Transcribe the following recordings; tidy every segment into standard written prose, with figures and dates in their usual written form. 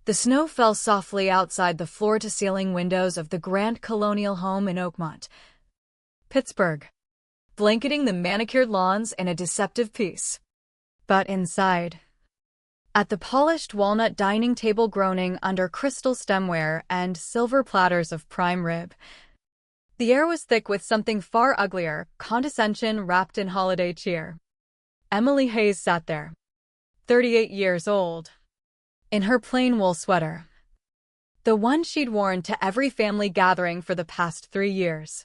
The snow fell softly outside the floor-to-ceiling windows of the Grand Colonial home in Oakmont, Pittsburgh, blanketing the manicured lawns in a deceptive peace. But inside, at the polished walnut dining table groaning under crystal stemware and silver platters of prime rib, the air was thick with something far uglier, condescension wrapped in holiday cheer. Emily Hayes sat there, 38 years old, in her plain wool sweater, the one she'd worn to every family gathering for the past 3 years.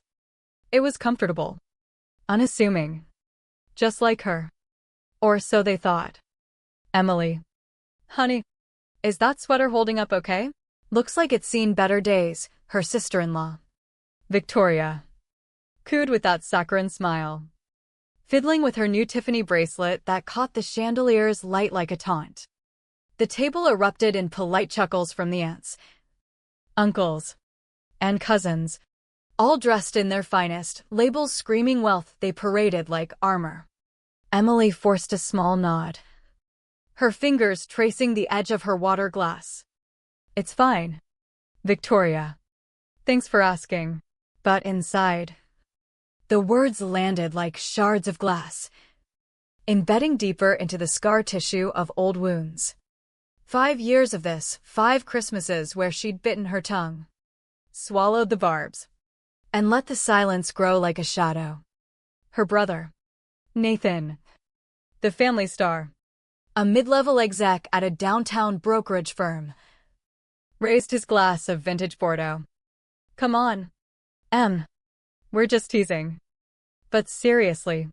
It was comfortable, unassuming, just like her. Or so they thought. Emily. Honey, is that sweater holding up okay? Looks like it's seen better days, her sister-in-law, Victoria, cooed with that saccharine smile, fiddling with her new Tiffany bracelet that caught the chandelier's light like a taunt. The table erupted in polite chuckles from the aunts, uncles, and cousins, all dressed in their finest, labels screaming wealth they paraded like armor. Emily forced a small nod, her fingers tracing the edge of her water glass. It's fine, Victoria. Thanks for asking. But inside, the words landed like shards of glass, embedding deeper into the scar tissue of old wounds. 5 years of this, 5 Christmases where she'd bitten her tongue, swallowed the barbs, and let the silence grow like a shadow. Her brother, Nathan, the family star, a mid-level exec at a downtown brokerage firm, raised his glass of vintage Bordeaux. Come on, Em. We're just teasing. But seriously,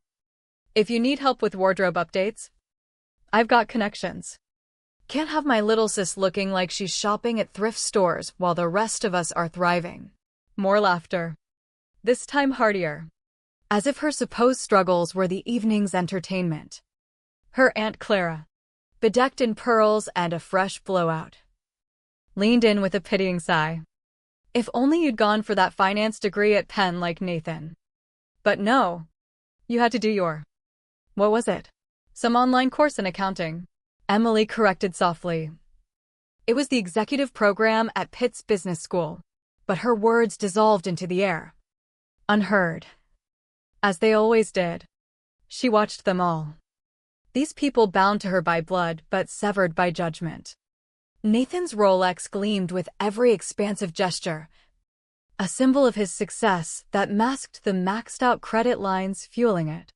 if you need help with wardrobe updates, I've got connections. Can't have my little sis looking like she's shopping at thrift stores while the rest of us are thriving. More laughter. This time heartier, as if her supposed struggles were the evening's entertainment. Her Aunt Clara, bedecked in pearls and a fresh blowout, leaned in with a pitying sigh. If only you'd gone for that finance degree at Penn like Nathan. But no, you had to do your... What was it? Some online course in accounting, Emily corrected softly. It was the executive program at Pitt's business school, but her words dissolved into the air, unheard. As they always did. She watched them all. These people bound to her by blood but severed by judgment. Nathan's Rolex gleamed with every expansive gesture, a symbol of his success that masked the maxed-out credit lines fueling it.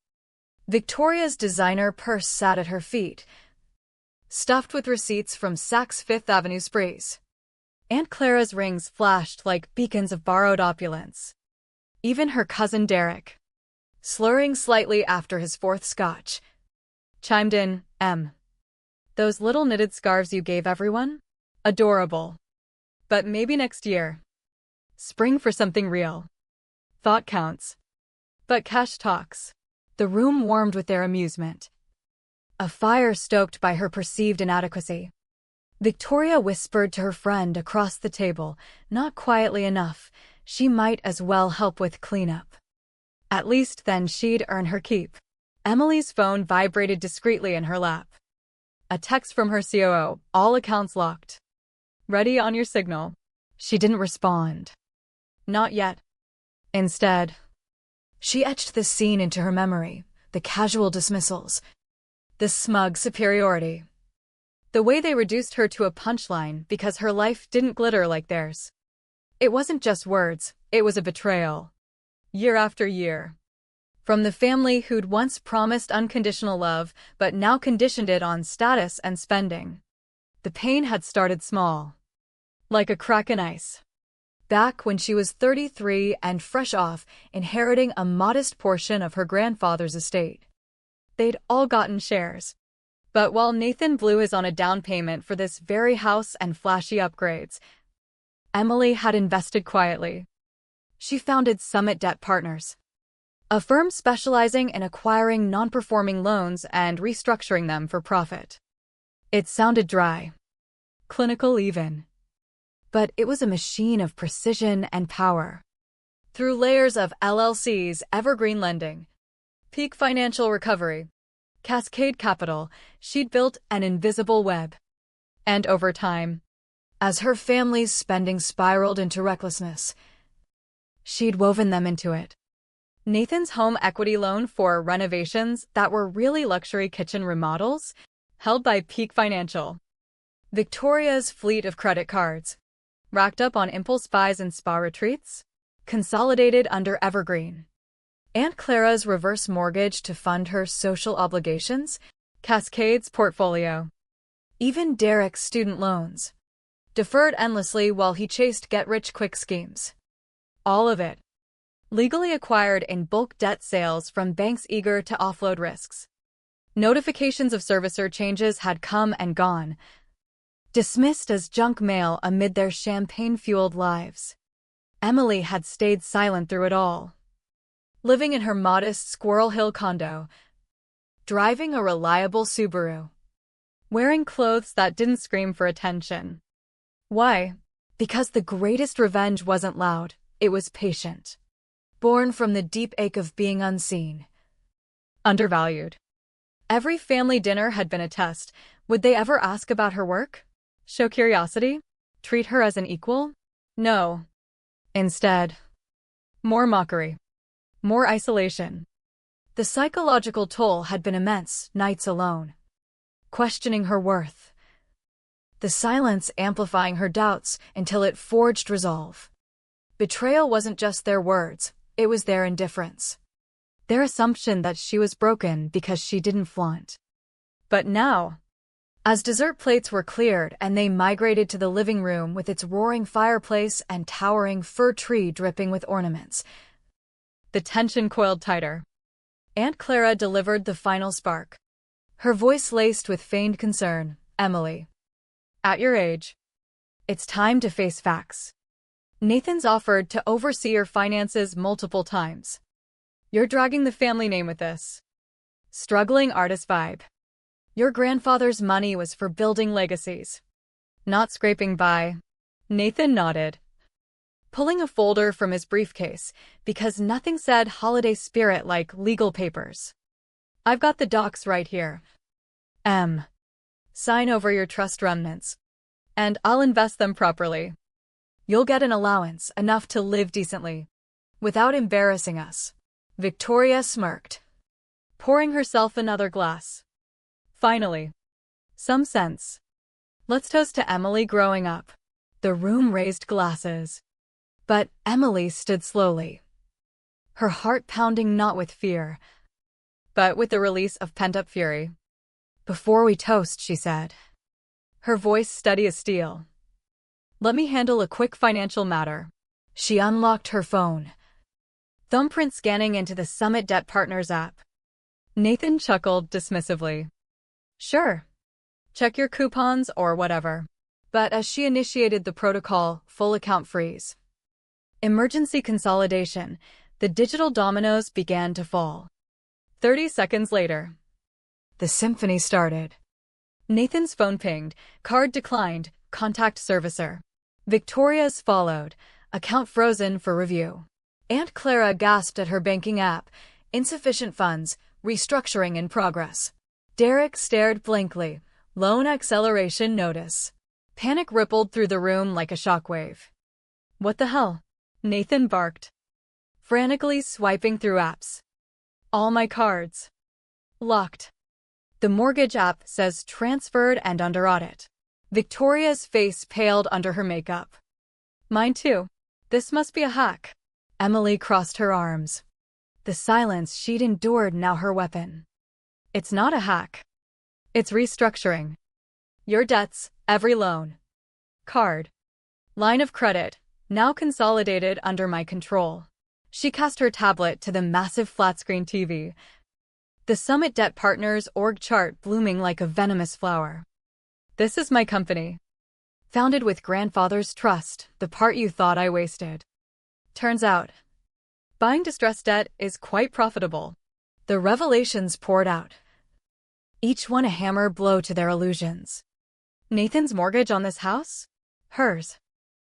Victoria's designer purse sat at her feet, stuffed with receipts from Saks Fifth Avenue sprees. Aunt Clara's rings flashed like beacons of borrowed opulence. Even her cousin Derek, slurring slightly after his 4th scotch, chimed in, Em. Those little knitted scarves you gave everyone? Adorable. But maybe next year. Spring for something real. Thought counts. But cash talks. The room warmed with their amusement, a fire stoked by her perceived inadequacy. Victoria whispered to her friend across the table, not quietly enough, she might as well help with cleanup. At least then she'd earn her keep. Emily's phone vibrated discreetly in her lap. A text from her COO, all accounts locked. Ready on your signal. She didn't respond. Not yet. Instead, she etched this scene into her memory, the casual dismissals, the smug superiority. The way they reduced her to a punchline because her life didn't glitter like theirs. It wasn't just words, it was a betrayal. Year after year. From the family who'd once promised unconditional love but now conditioned it on status and spending. The pain had started small, like a crack in ice. Back when she was 33 and fresh off inheriting a modest portion of her grandfather's estate. They'd all gotten shares. But while Nathan blew his on a down payment for this very house and flashy upgrades, Emily had invested quietly. She founded Summit Debt Partners, a firm specializing in acquiring non-performing loans and restructuring them for profit. It sounded dry, clinical even. But it was a machine of precision and power. Through layers of LLCs, evergreen lending, peak financial recovery, cascade capital, she'd built an invisible web. And over time, As her family's spending spiraled into recklessness, she'd woven them into it. Nathan's home equity loan for renovations that were really luxury kitchen remodels, held by Peak Financial. Victoria's fleet of credit cards, racked up on impulse buys and spa retreats, consolidated under Evergreen. Aunt Clara's reverse mortgage to fund her social obligations, Cascade's portfolio. Even Derek's student loans, deferred endlessly while he chased get-rich-quick schemes. All of it, legally acquired in bulk debt sales from banks eager to offload risks. Notifications of servicer changes had come and gone, dismissed as junk mail amid their champagne-fueled lives. Emily had stayed silent through it all, living in her modest Squirrel Hill condo, driving a reliable Subaru, wearing clothes that didn't scream for attention. Why? Because the greatest revenge wasn't loud, it was patient. Born from the deep ache of being unseen. Undervalued. Every family dinner had been a test. Would they ever ask about her work? Show curiosity? Treat her as an equal? No. Instead, more mockery. More isolation. The psychological toll had been immense, nights alone, questioning her worth. The silence amplifying her doubts until it forged resolve. Betrayal wasn't just their words, it was their indifference. Their assumption that she was broken because she didn't flaunt. But now, as dessert plates were cleared and they migrated to the living room with its roaring fireplace and towering fir tree dripping with ornaments, the tension coiled tighter. Aunt Clara delivered the final spark. Her voice laced with feigned concern. Emily, at your age, it's time to face facts. Nathan's offered to oversee your finances multiple times. You're dragging the family name with this. Struggling artist vibe. Your grandfather's money was for building legacies, not scraping by. Nathan nodded, pulling a folder from his briefcase because nothing said holiday spirit like legal papers. I've got the docs right here. Sign over your trust remnants, and I'll invest them properly. You'll get an allowance enough to live decently, without embarrassing us. Victoria smirked, pouring herself another glass. Finally, some sense. Let's toast to Emily growing up. The room raised glasses. But Emily stood slowly, her heart pounding not with fear, but with the release of pent-up fury. Before we toast, she said, her voice steady as steel, let me handle a quick financial matter. She unlocked her phone, thumbprint scanning into the Summit Debt Partners app. Nathan chuckled dismissively. Sure. Check your coupons or whatever. But as she initiated the protocol, full account freeze. Emergency consolidation, the digital dominoes began to fall. 30 seconds later, the symphony started. Nathan's phone pinged, card declined, contact servicer. Victoria's followed, account frozen for review. Aunt Clara gasped at her banking app, insufficient funds, restructuring in progress. Derek stared blankly, loan acceleration notice. Panic rippled through the room like a shockwave. What the hell? Nathan barked, frantically swiping through apps. All my cards. Locked. The mortgage app says transferred and under audit. Victoria's face paled under her makeup. Mine too. This must be a hack. Emily crossed her arms. The silence she'd endured now her weapon. It's not a hack. It's restructuring. Your debts, every loan, card, line of credit, now consolidated under my control. She cast her tablet to the massive flat-screen TV. The Summit Debt Partners org chart blooming like a venomous flower. This is my company. Founded with grandfather's trust, the part you thought I wasted. Turns out, buying distressed debt is quite profitable. The revelations poured out, each one a hammer blow to their illusions. Nathan's mortgage on this house? Hers.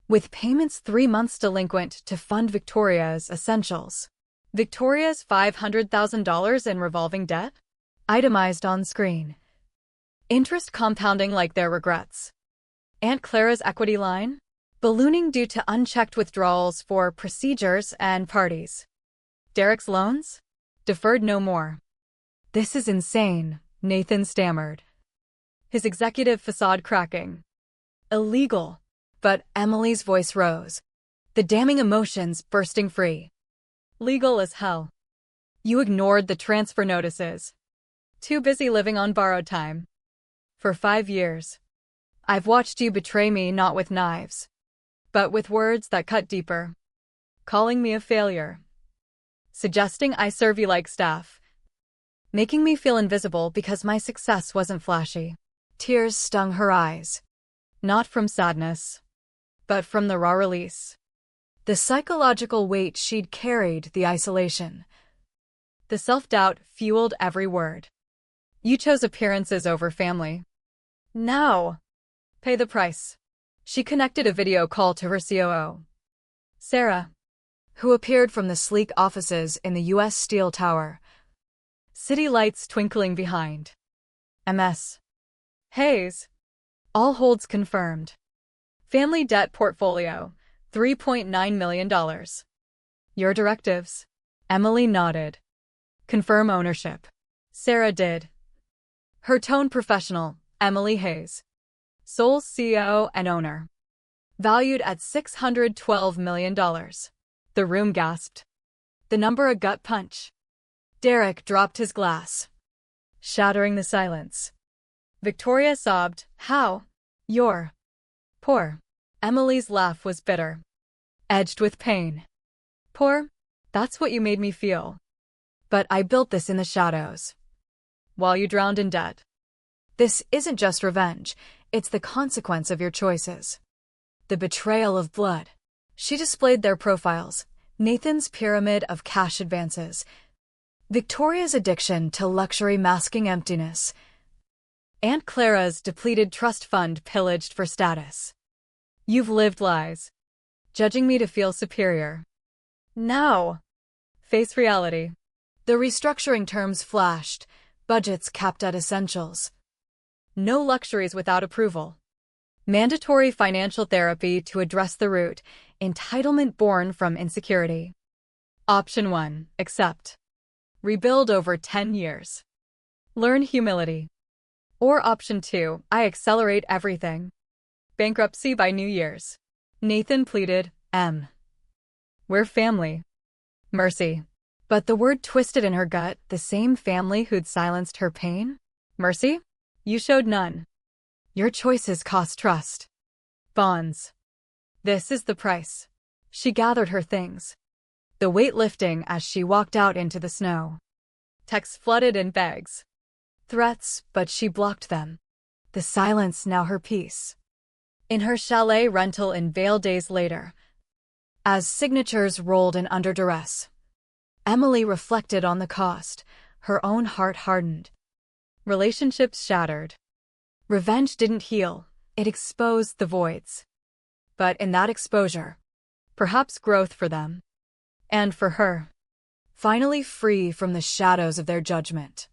With payments 3 months delinquent to fund Victoria's essentials. Victoria's $500,000 in revolving debt? Itemized on screen. Interest compounding like their regrets. Aunt Clara's equity line? Ballooning due to unchecked withdrawals for procedures and parties. Derek's loans? Deferred no more. This is insane, Nathan stammered, his executive facade cracking. Illegal. But Emily's voice rose, the damning emotions bursting free. Legal as hell. You ignored the transfer notices. Too busy living on borrowed time. For 5 years. I've watched you betray me not with knives, but with words that cut deeper. Calling me a failure. Suggesting I serve you like staff. Making me feel invisible because my success wasn't flashy. Tears stung her eyes. Not from sadness, but from the raw release. The psychological weight she'd carried, the isolation. The self-doubt fueled every word. You chose appearances over family. Now, pay the price. She connected a video call to her COO, Sarah, who appeared from the sleek offices in the U.S. Steel Tower. City lights twinkling behind. MS. Hayes. All holds confirmed. Family debt portfolio, $3.9 million. Your directives? Emily nodded. Confirm ownership. Sarah did. Her tone professional, Emily Hayes. Sole CEO and owner. Valued at $612 million. The room gasped. The number a gut punch. Derek dropped his glass, shattering the silence. Victoria sobbed, How? You're poor. Emily's laugh was bitter, edged with pain. Poor? That's what you made me feel. But I built this in the shadows, while you drowned in debt. This isn't just revenge, it's the consequence of your choices. The betrayal of blood. She displayed their profiles, Nathan's pyramid of cash advances, Victoria's addiction to luxury masking emptiness, Aunt Clara's depleted trust fund pillaged for status. You've lived lies, judging me to feel superior. Now, face reality. The restructuring terms flashed, budgets capped at essentials. No luxuries without approval. Mandatory financial therapy to address the root, entitlement born from insecurity. Option 1, accept. Rebuild over 10 years. Learn humility. Or option 2, I accelerate everything. Bankruptcy by New Year's. Nathan pleaded, We're family. Mercy. But the word twisted in her gut, the same family who'd silenced her pain? Mercy? You showed none. Your choices cost trust. Bonds. This is the price. She gathered her things, the weight lifting as she walked out into the snow. Texts flooded in bags. Threats, but she blocked them. The silence now her peace. In her chalet rental in Vale days later, as signatures rolled in under duress, Emily reflected on the cost. Her own heart hardened. Relationships shattered. Revenge didn't heal, it exposed the voids. But in that exposure, perhaps growth for them. And for her. Finally free from the shadows of their judgment.